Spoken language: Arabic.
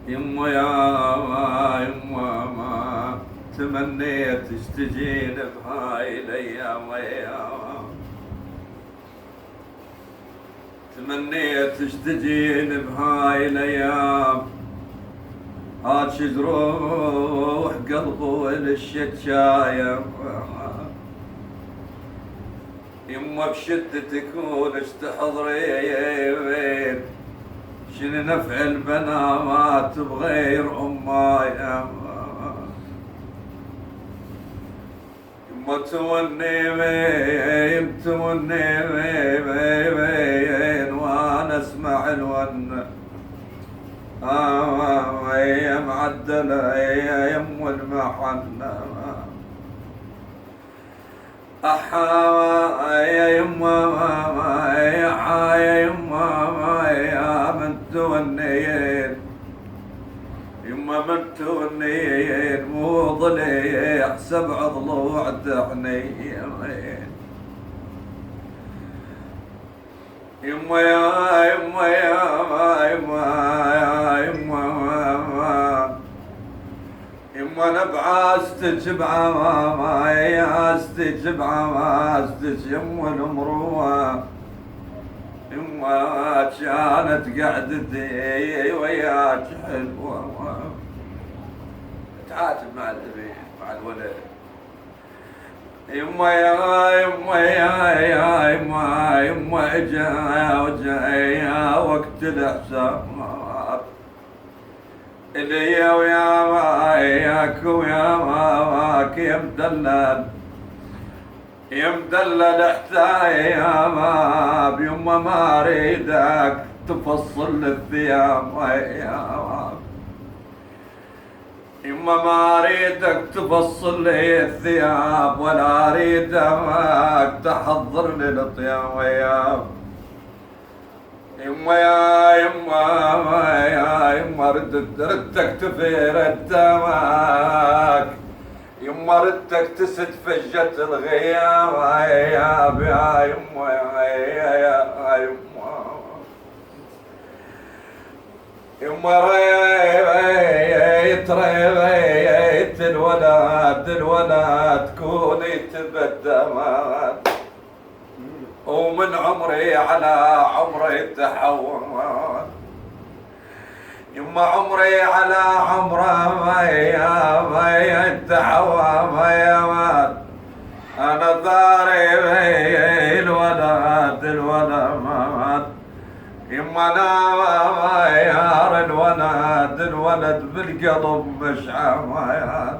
يما يا يما ما تمنيت تجين بهاي الايام يا تمنيت تجين بهاي الايام هاج تروح قلبه للشجاية يما بشدتك ونش تحضرين شنو نفع البنات بغير اماي يما توني بين وانا اسمع الون يا معدلة يا يم المحنة يا يما يا يما يا من تونين يما من تونين مو ضليع 7 ضلوع تحنين يما يا يما يا يما انا بعاستك بعاستك يما المروه يما كانت قعدتي وياك حلوه تعاتب مع الابن مع الولد يما يما اجا وقت الاحساب اللي وياك وياك يا مدلل احتايا يما ما اريدك تفصل الثياب يما ما اريدك تفصل لي الثياب ولا اريدك تحضر لي الطياب يما يما ردك تفير الدمك يما ردك تسد فجة الغياب يا يما يما ريت الولد كوني تبدمت ومن عمري على عمري تحول يما عمري على عمره يا تحول انا ضاري الولد يما انا يا الولد بالقلب مش عميان